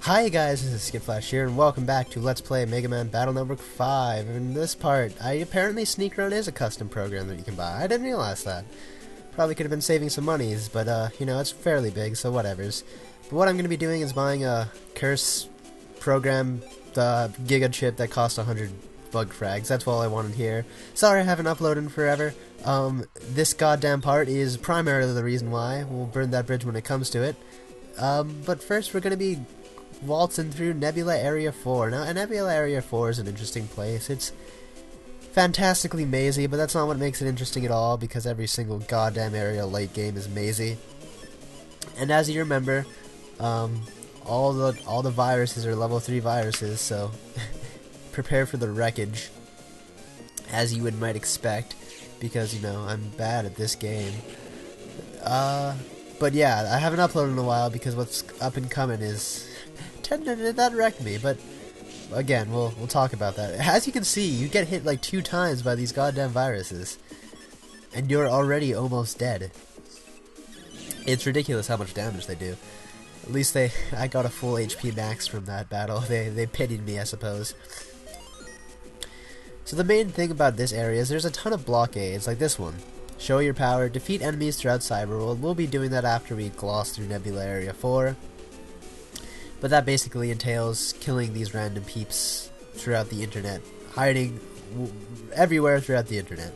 Hi guys, this is Skittflash here, and welcome back to Let's Play Mega Man Battle Network 5. In this part, apparently Sneak Run is a custom program that you can buy. I didn't realize that. Probably could have been saving some monies, but you know, it's fairly big, so whatevers. But what I'm going to be doing is buying a Curse program, the Giga chip that costs 100 bug frags. That's all I wanted here. Sorry I haven't uploaded in forever. This goddamn part is primarily the reason why. We'll burn that bridge when it comes to it. But first we're going to be waltzing through Nebula Area 4. Now, Nebula Area 4 is an interesting place. It's fantastically mazy, but that's not what makes it interesting at all, because every single goddamn area late game is mazy. And as you remember, all the viruses are level 3 viruses, so prepare for the wreckage, as you might expect, because, you know, I'm bad at this game. But yeah, I haven't uploaded in a while because what's up and coming is that wrecked me, but again, we'll talk about that. As you can see, you get hit like 2 times by these goddamn viruses, and you're already almost dead. It's ridiculous how much damage they do. At least I got a full HP max from that battle. They pitied me, I suppose. So the main thing about this area is there's a ton of blockades, like this one. Show your power, defeat enemies throughout Cyberworld. We'll be doing that after we gloss through Nebula Area 4. But that basically entails killing these random peeps throughout the internet, hiding everywhere throughout the internet.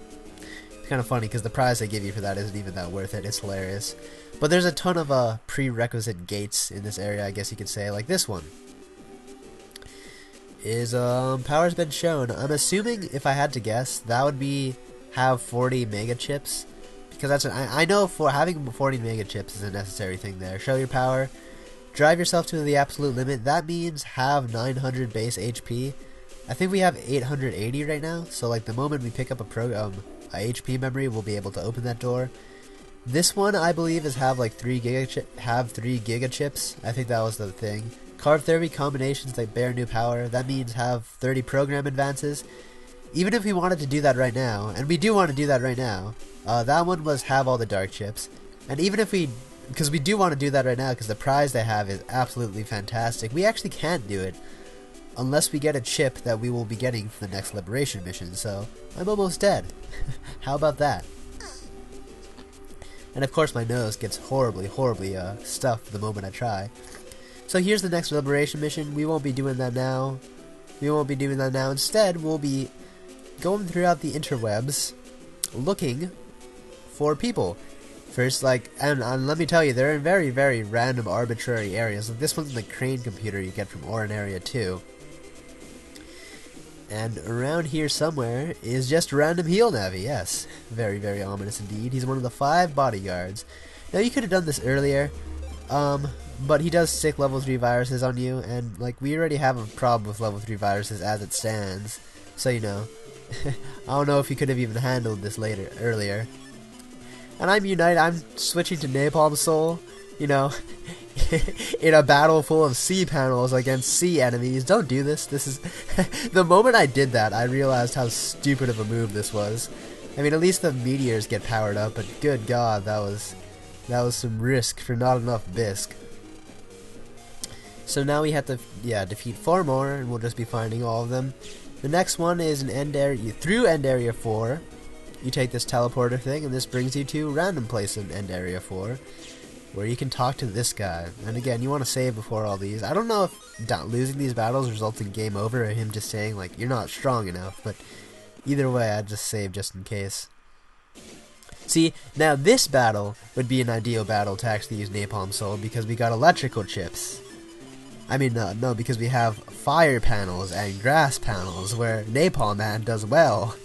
It's kind of funny because the prize they give you for that isn't even that worth it. It's hilarious. But there's a ton of prerequisite gates in this area, I guess you could say, like this one. Is power's been shown. I'm assuming, if I had to guess, that would be have 40 mega chips, because that's I know for having 40 mega chips is a necessary thing there. Show your power. Drive yourself to the absolute limit. That means have 900 base HP. I think we have 880 right now, so like the moment we pick up a HP memory, we'll be able to open that door. This one, I believe, is have like 3 giga chips. I think that was the thing. Carve 30 combinations that bear new power. That means have 30 program advances. Even if we wanted to do that right now, and we do want to do that right now, that one was have all the dark chips. And even if we, because we do want to do that right now, because the prize they have is absolutely fantastic, we actually can't do it unless we get a chip that we will be getting for the next Liberation mission, so I'm almost dead. How about that? And of course my nose gets horribly stuffed the moment I try. So here's the next Liberation mission. We won't be doing that now. Instead, we'll be going throughout the interwebs looking for people. First, like, and let me tell you, they're in very random, arbitrary areas. Like this one's the crane computer you get from Orin Area 2. And around here somewhere is just random Heel Navis, yes. Very ominous indeed. He's one of the 5 bodyguards. Now, you could have done this earlier, but he does stick level 3 viruses on you, and, like, we already have a problem with level 3 viruses as it stands. So, you know, I don't know if he could have even handled this earlier. And I'm Unite, I'm switching to Napalm Soul, you know, in a battle full of C panels against C enemies. Don't do this. This is the moment I did that, I realized how stupid of a move this was. I mean, at least the meteors get powered up, but good god, that was some risk for not enough bisque. So now we have to, defeat 4 more, and we'll just be finding all of them. The next one is an end area, through End Area 4. You take this teleporter thing, and this brings you to a random place in End Area 4, where you can talk to this guy. And again, you want to save before all these. I don't know if losing these battles results in game over, or him just saying, like, you're not strong enough, but either way, I'd just save just in case. See, now this battle would be an ideal battle to actually use Napalm Soul, because we got electrical chips. I mean, no, because we have fire panels and grass panels, where Napalm Man does well,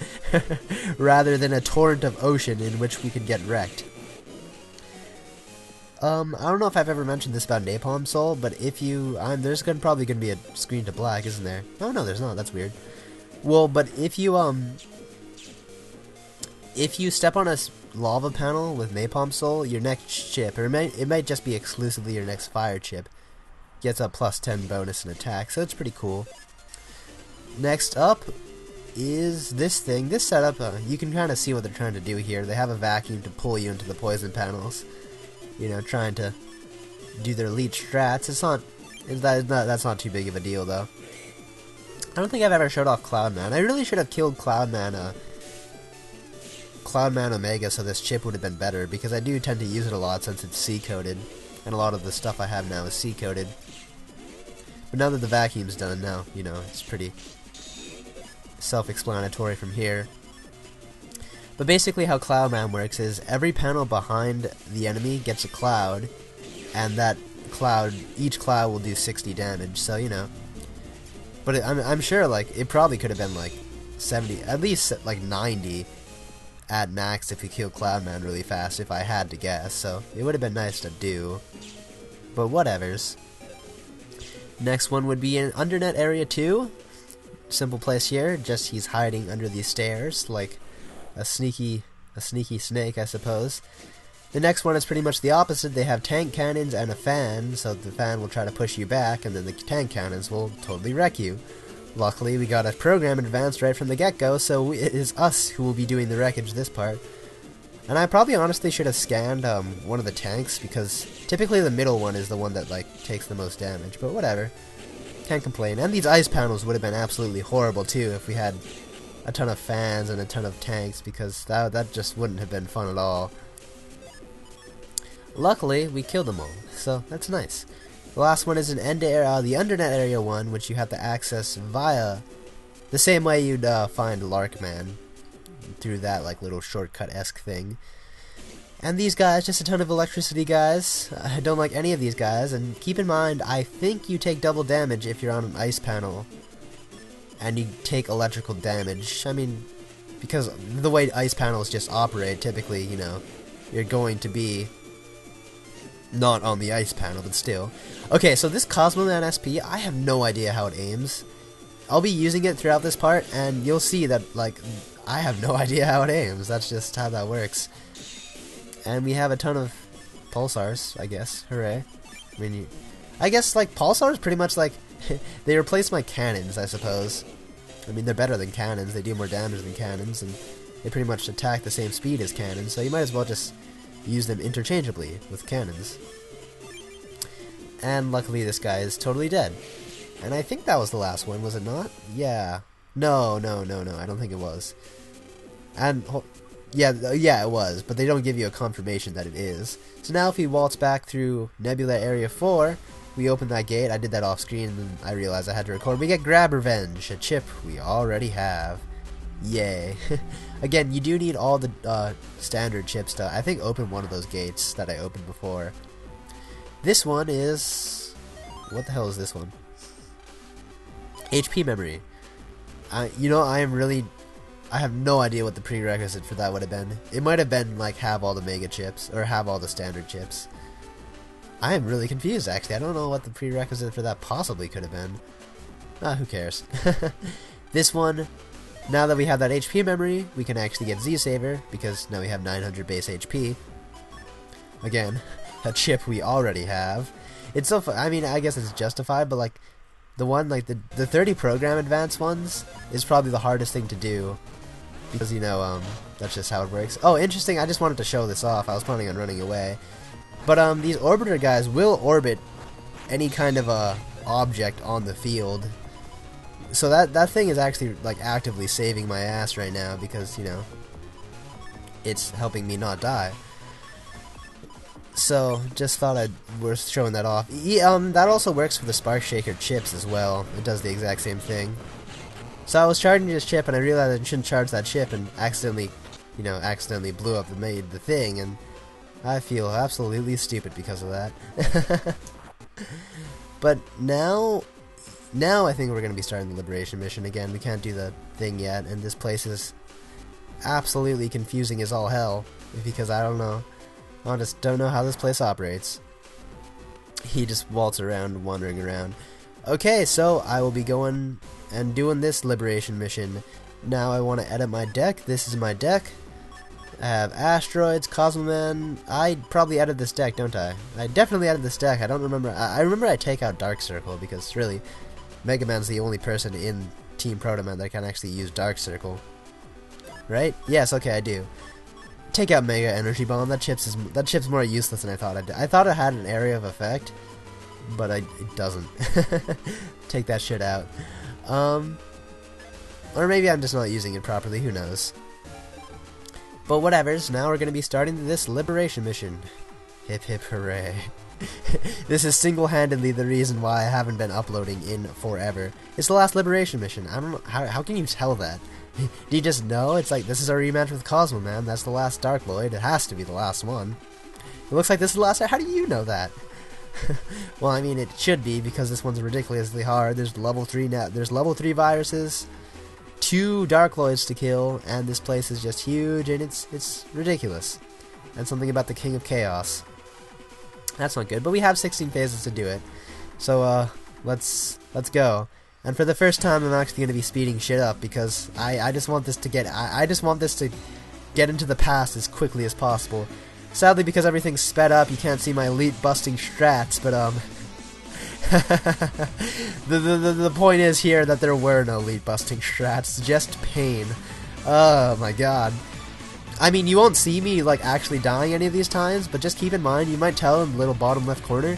rather than a torrent of ocean in which we could get wrecked. I don't know if I've ever mentioned this about Napalm Soul, but if you, there's probably gonna be a screen to black, isn't there? Oh no, there's not. That's weird. Well, but if you step on a lava panel with Napalm Soul, your next chip, or it might just be exclusively your next fire chip, gets a plus 10 bonus in attack, so it's pretty cool. Next up is this thing. This setup, you can kind of see what they're trying to do here. They have a vacuum to pull you into the poison panels. You know, trying to do their leech strats. That's not too big of a deal, though. I don't think I've ever showed off Cloudman. I really should have killed Cloudman Omega so this chip would have been better, because I do tend to use it a lot since it's C-coded, and a lot of the stuff I have now is C-coded. But now that the vacuum's done, now, you know, it's pretty self-explanatory from here. But basically how Cloudman works is every panel behind the enemy gets a cloud, and that cloud, each cloud will do 60 damage, so, you know. But I'm sure, like, it probably could have been, like, 70, at least, like, 90 at max if you kill Cloudman really fast, if I had to guess, so it would have been nice to do. But whatevers. Next one would be in Undernet Area 2. Simple place here, just he's hiding under these stairs, like a sneaky snake, I suppose. The next one is pretty much the opposite. They have tank cannons and a fan, so the fan will try to push you back, and then the tank cannons will totally wreck you. Luckily, we got a program advanced right from the get-go, so it is us who will be doing the wreckage this part. And I probably honestly should have scanned one of the tanks, because typically the middle one is the one that, like, takes the most damage, but whatever. Can't complain. And these ice panels would have been absolutely horrible, too, if we had a ton of fans and a ton of tanks, because that just wouldn't have been fun at all. Luckily, we killed them all, so that's nice. The last one is the Undernet Area 1, which you have to access via the same way you'd find Larkman, through that like little shortcut-esque thing. And these guys, just a ton of electricity guys. I don't like any of these guys, and keep in mind, I think you take double damage if you're on an ice panel, and you take electrical damage. I mean, because the way ice panels just operate, typically, you know, you're going to be not on the ice panel, but still. Okay, so this Cosmoman SP, I have no idea how it aims. I'll be using it throughout this part, and you'll see that, like, I have no idea how it aims. That's just how that works. And we have a ton of pulsars, I guess. Hooray. I mean, I guess, like, pulsars pretty much, like, they replace my cannons, I suppose. I mean, they're better than cannons. They do more damage than cannons, and they pretty much attack the same speed as cannons, so you might as well just use them interchangeably with cannons. And luckily this guy is totally dead. And I think that was the last one, was it not? Yeah. No, I don't think it was. And, yeah, it was, but they don't give you a confirmation that it is. So now if we waltz back through Nebula Area 4, we open that gate. I did that off screen, and then I realized I had to record. We get Grab Revenge, a chip we already have. Yay. Again, you do need all the standard chips to, I think, open one of those gates that I opened before. This one is... what the hell is this one? HP memory. You know, I have no idea what the prerequisite for that would have been. It might have been, like, have all the mega chips, or have all the standard chips. I am really confused, actually. I don't know what the prerequisite for that possibly could have been. Who cares? This one... now that we have that HP memory, we can actually get Z-Saver, because now we have 900 base HP. Again, a chip we already have. It's so I mean, I guess it's justified, but like, the one, like, the 30 program advanced ones is probably the hardest thing to do. Because, you know, that's just how it works. Oh, interesting, I just wanted to show this off. I was planning on running away. But, these orbiter guys will orbit any kind of a object on the field. So that thing is actually, like, actively saving my ass right now because, you know, it's helping me not die. So, just thought I'd worth showing that off. That also works for the Spark Shaker chips as well. It does the exact same thing. So I was charging this chip and I realized I shouldn't charge that chip and accidentally blew up the thing, and I feel absolutely stupid because of that. But now I think we're going to be starting the Liberation mission again. We can't do the thing yet, and this place is absolutely confusing as all hell, because I don't know. I just don't know how this place operates. He just waltzes around, wandering around. Okay, so I will be going and doing this Liberation mission. Now I want to edit my deck. This is my deck. I have Asteroids, Cosmoman. I probably edited this deck, don't I? I definitely edited this deck. I don't remember. I remember I take out Dark Circle, because really, Mega Man's the only person in Team Protoman that can actually use Dark Circle. Right? Yes, okay, I do. Take out Mega Energy Bomb. That chip's more useless than I thought it did. I thought it had an area of effect, but it doesn't. Take that shit out. Or maybe I'm just not using it properly, who knows. But whatevers, now we're going to be starting this liberation mission. Hip hip hooray. This is single-handedly the reason why I haven't been uploading in forever. It's the last liberation mission. I don't know, how can you tell that? Do you just know? It's like, this is our rematch with Cosmo Man, that's the last Dark Lloyd, it has to be the last one. It looks like this is the last. How do you know that? Well, I mean, it should be, because this one's ridiculously hard. There's level 3 now. There's level 3 viruses, 2 Dark Lloyds to kill, and this place is just huge, and it's ridiculous. And something about the King of Chaos. That's not good, but we have 16 phases to do it. So, let's go. And for the first time, I'm actually going to be speeding shit up, because I just want this to get, I just want this to get into the past as quickly as possible. Sadly, because everything's sped up, you can't see my elite busting strats, but, the point is here that there were no elite busting strats, just pain. Oh my god. I mean, you won't see me, like, actually dying any of these times, but just keep in mind, you might tell in the little bottom left corner,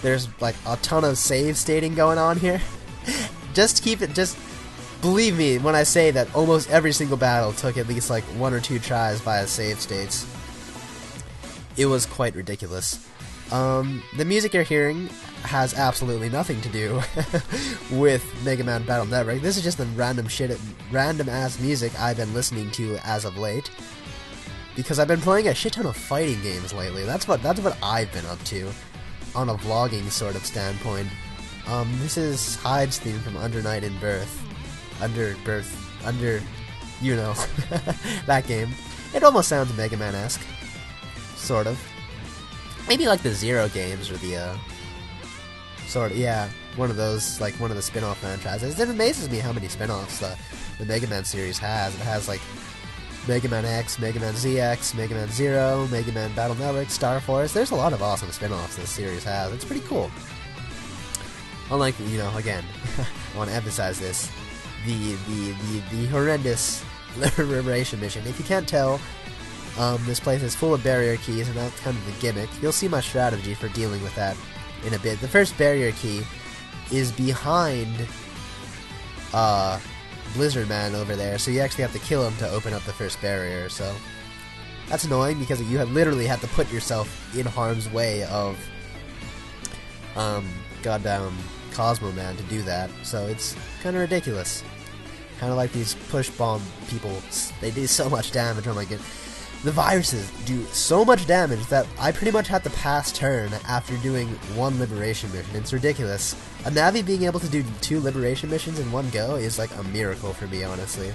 there's, like, a ton of save stating going on here. Just believe me when I say that almost every single battle took at least, like, 1 or 2 tries via save states. It was quite ridiculous. The music you're hearing has absolutely nothing to do with Mega Man Battle Network. This is just the random ass music I've been listening to as of late. Because I've been playing a shit ton of fighting games lately. That's what I've been up to, on a vlogging sort of standpoint. This is Hyde's theme from Under Night in Birth. You know, that game. It almost sounds Mega Man-esque. Sort of. Maybe like the Zero games, or the, sort of, yeah, one of those, like, one of the spin-off franchises. It amazes me how many spin-offs the Mega Man series has. It has, like, Mega Man X, Mega Man ZX, Mega Man Zero, Mega Man Battle Network, Star Force. There's a lot of awesome spin-offs this series has. It's pretty cool. Unlike, you know, again, I want to emphasize this, the horrendous liberation mission. If you can't tell, this place is full of barrier keys, and that's kind of the gimmick. You'll see my strategy for dealing with that in a bit. The first barrier key is behind, Blizzard Man over there, so you actually have to kill him to open up the first barrier, so that's annoying because you have literally had to put yourself in harm's way of goddamn Cosmo Man to do that, so it's kind of ridiculous. Kind of like these push bomb people, they do so much damage. Oh my god. The viruses do so much damage that I pretty much had to pass turn after doing 1 liberation mission. It's ridiculous. A Navi being able to do 2 liberation missions in one go is like a miracle for me, honestly.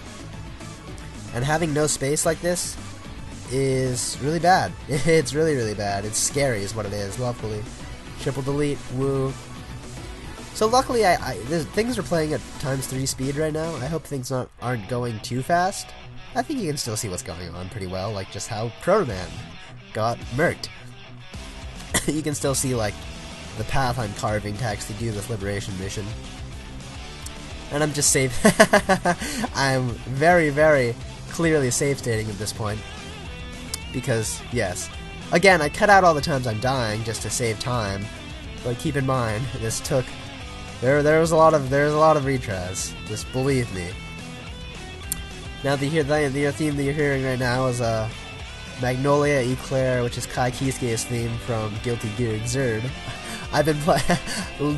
And having no space like this is really bad. It's really, really bad. It's scary is what it is, luckily. Triple delete, woo. So luckily, things are playing at ×3 speed right now. I hope things aren't going too fast. I think you can still see what's going on pretty well, like just how Proto Man got murked. You can still see, like, the path I'm carving to actually do this liberation mission. And I'm just I'm very, very clearly save stating at this point. Because, yes. Again, I cut out all the times I'm dying just to save time. But keep in mind, this took... There's a lot of retries. Just believe me. Now the theme that you're hearing right now is Magnolia Eclair, which is Kai Kisuke's theme from Guilty Gear Xrd. I've been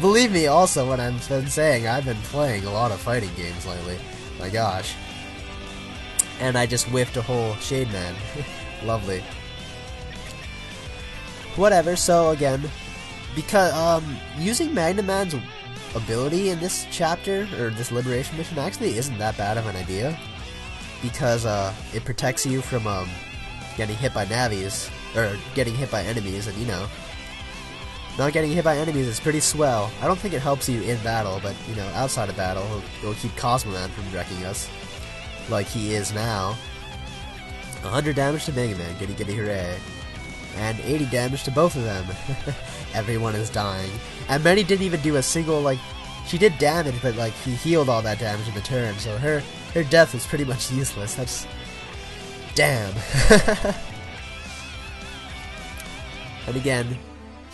believe me also when I've been saying I've been playing a lot of fighting games lately. My gosh. And I just whiffed a whole Shade Man. Lovely. Whatever, so again, because using Magna Man's ability in this chapter, or this liberation mission, actually isn't that bad of an idea. Because it protects you from getting hit by navies, or getting hit by enemies, and you know, not getting hit by enemies is pretty swell. I don't think it helps you in battle, but you know, outside of battle, it'll keep Cosmo Man from wrecking us, like he is now. 100 damage to Mega Man, giddy giddy hooray, and 80 damage to both of them. Everyone is dying, and Many didn't even do a single, like, she did damage, but like he healed all that damage in the turn, so her death was pretty much useless. That's... damn. And again,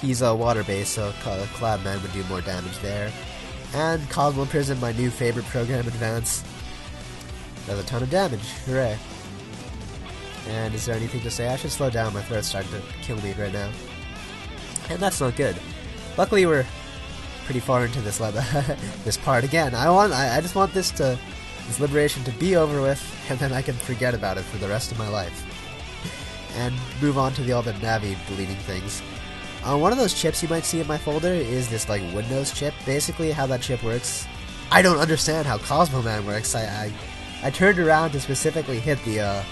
He's water-based, so Cloudman would do more damage there. And Cosmo Prism, my new favorite program advance, does a ton of damage. Hooray. And is there anything to say? I should slow down, my throat's starting to kill me right now. And that's not good. Luckily we're pretty far into this this part again. I just want this liberation to be over with, and then I can forget about it for the rest of my life. And move on to the other Navi deleting things. One of those chips you might see in my folder is this like Windows chip. Basically how that chip works, I don't understand how Cosmo Man works. I turned around to specifically hit the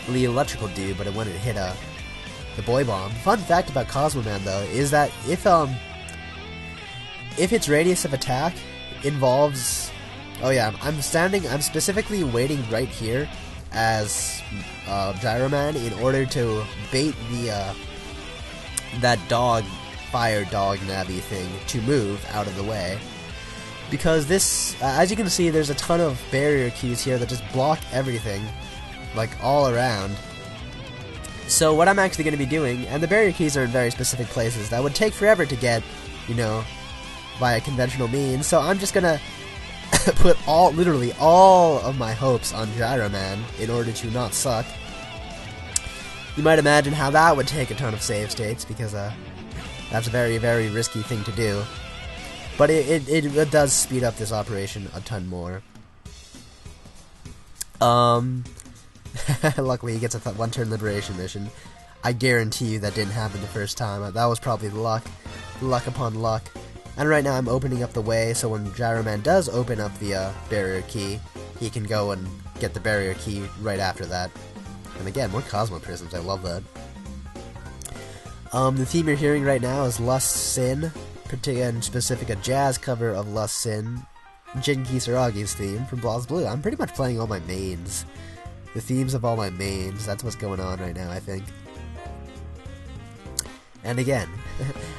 electrical dude, but it wouldn't hit the boy bomb. Fun fact about Cosmo Man though is that if its radius of attack involves, oh yeah, I'm specifically waiting right here as Gyro Man in order to bait the that fire dog Navi thing to move out of the way. Because this, as you can see, there's a ton of barrier keys here that just block everything, like all around. So what I'm actually going to be doing, and the barrier keys are in very specific places that would take forever to get, you know, via conventional means, so I'm just going to put literally all of my hopes on Gyro Man in order to not suck. You might imagine how that would take a ton of save states, because that's a very, very risky thing to do. But it does speed up this operation a ton more. Luckily he gets a one-turn liberation mission. I guarantee you that didn't happen the first time. That was probably luck upon luck. And right now I'm opening up the way, so when Gyro Man does open up the barrier key, he can go and get the barrier key right after that. And again, more Cosmo Prisms, I love that. The theme you're hearing right now is Lust Sin, in specific a jazz cover of Lust Sin, Jin Kisaragi's theme from BlazBlue. I'm pretty much playing all my mains. The themes of all my mains, that's what's going on right now, I think. And again,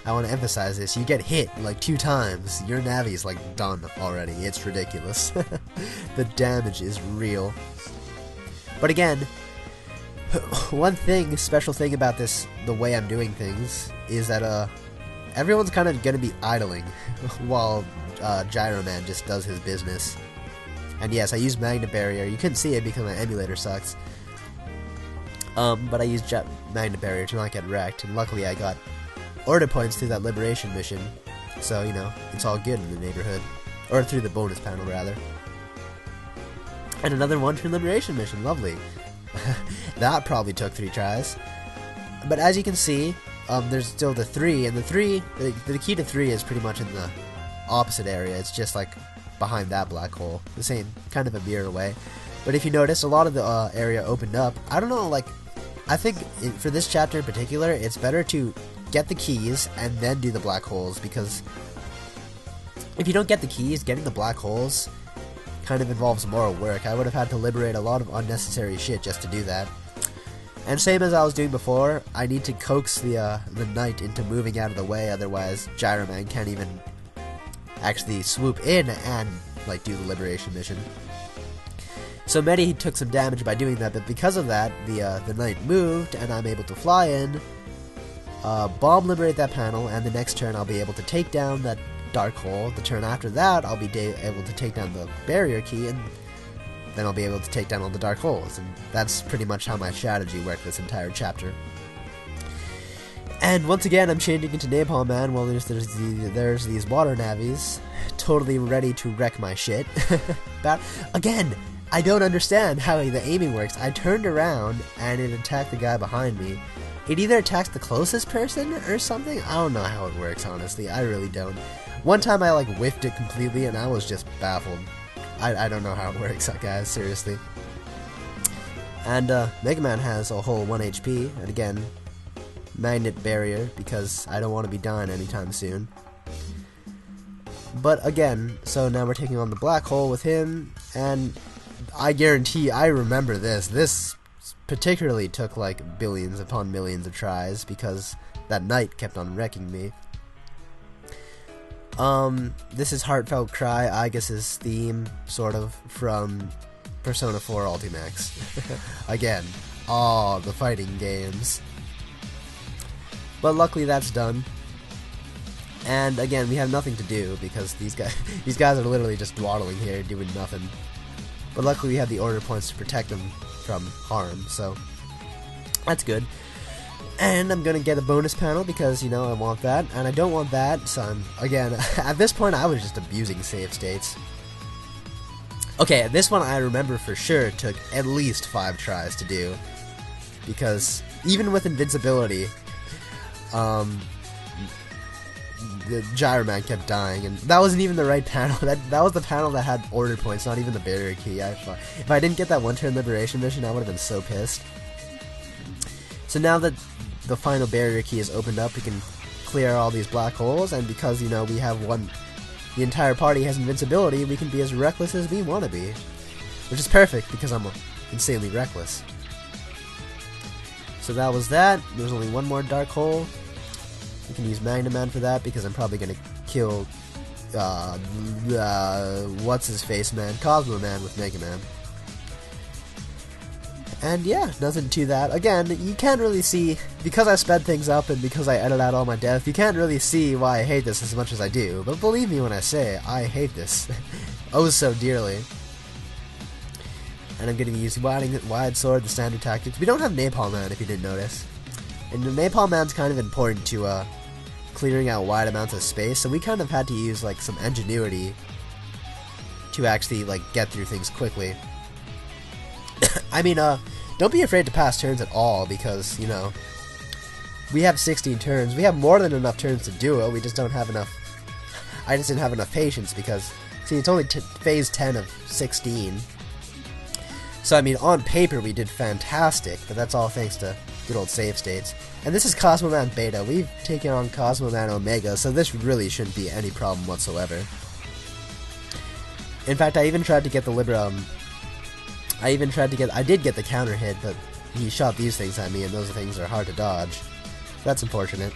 I want to emphasize this, you get hit like 2 times, your Navi's like done already, it's ridiculous. The damage is real. But again, one special thing about this, the way I'm doing things, is that everyone's kind of going to be idling while Gyro Man just does his business. And yes, I use Magna Barrier. You couldn't see it because my emulator sucks. But I used Magna Barrier to not get wrecked, and luckily I got order points through that liberation mission. So, you know, it's all good in the neighborhood. Or through the bonus panel, rather. And another one-turn liberation mission, lovely. That probably took 3 tries. But as you can see, there's still the 3, and the key to 3 is pretty much in the opposite area. It's just like behind that black hole. The same, kind of a mirror away. But if you notice, a lot of the area opened up. I don't know, like, I think for this chapter in particular, it's better to get the keys and then do the black holes, because if you don't get the keys, getting the black holes kind of involves more work. I would have had to liberate a lot of unnecessary shit just to do that. And same as I was doing before, I need to coax the knight into moving out of the way, otherwise Gyro Man can't even actually swoop in and like do the liberation mission. So Medi took some damage by doing that, but because of that, the knight moved, and I'm able to fly in, bomb liberate that panel, and the next turn I'll be able to take down that dark hole. The turn after that, I'll be able to take down the barrier key, and then I'll be able to take down all the dark holes. And that's pretty much how my strategy worked this entire chapter. And once again, I'm changing into Napalm Man while there's these water navies, totally ready to wreck my shit. But again, I don't understand how the aiming works. I turned around and it attacked the guy behind me. It either attacks the closest person or something. I don't know how it works, honestly. I really don't. One time I like whiffed it completely and I was just baffled. I don't know how it works, guys, seriously. And Mega Man has a whole 1 HP, and again, magnet barrier, because I don't want to be dying anytime soon. But again, so now we're taking on the black hole with him, and I guarantee, I remember this. This particularly took like billions upon millions of tries, because that knight kept on wrecking me. This is Heartfelt Cry, Aigis' theme, sort of, from Persona 4 Ultimax. Again, the fighting games. But luckily that's done. And again, we have nothing to do because these guys are literally just dawdling here doing nothing. But luckily we have the order points to protect them from harm, so that's good. And I'm gonna get a bonus panel because, you know, I want that, and I don't want that, so again, at this point I was just abusing save states. Okay, this one I remember for sure took at least 5 tries to do, because even with invincibility, the Gyroman kept dying, and that wasn't even the right panel. That was the panel that had order points, not even the barrier key. If I didn't get that one-turn liberation mission, I would have been so pissed. So now that the final barrier key is opened up, we can clear all these black holes, and because, you know, we have the entire party has invincibility, we can be as reckless as we want to be. Which is perfect, because I'm insanely reckless. So that was that. There's only one more dark hole. We can use Magnum Man for that, because I'm probably going to kill, what's-his-face man, Cosmo Man with Mega Man. And yeah, nothing to that. Again, you can't really see, because I sped things up and because I edited out all my death, you can't really see why I hate this as much as I do. But believe me when I say I hate this oh so dearly. And I'm going to use Wide Sword, the standard tactics. We don't have Napalm Man, if you didn't notice. And the Napalm Man's kind of important to clearing out wide amounts of space, so we kind of had to use like some ingenuity to actually like get through things quickly. I mean, don't be afraid to pass turns at all, because, you know, we have 16 turns. We have more than enough turns to do it. We just don't have enough. I just didn't have enough patience because, see, it's only phase 10 of 16. So, I mean, on paper we did fantastic, but that's all thanks to good old save states. And this is Cosmo Man Beta. We've taken on Cosmo Man Omega, so this really shouldn't be any problem whatsoever. In fact, I even tried to get the I did get the counter hit, but he shot these things at me, and those things are hard to dodge. That's unfortunate.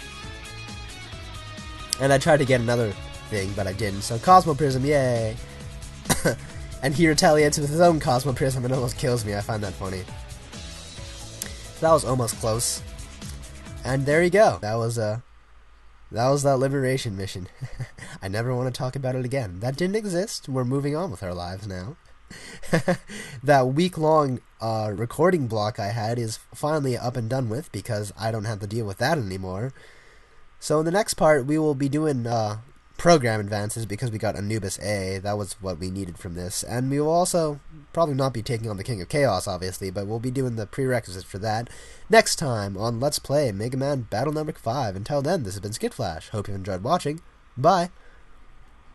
And I tried to get another thing, but I didn't. So Cosmo Prism, yay! And he retaliates with his own Cosmo Prism and almost kills me. I find that funny. That was almost close. And there you go. That was that liberation mission. I never want to talk about it again. That didn't exist. We're moving on with our lives now. That week-long recording block I had is finally up and done with, because I don't have to deal with that anymore. So in the next part, we will be doing program advances, because we got Anubis A. That was what we needed from this. And we will also probably not be taking on the King of Chaos, obviously, but we'll be doing the prerequisites for that next time on Let's Play Mega Man Battle Number 5. Until then, this has been Skittflash. Hope you enjoyed watching. Bye!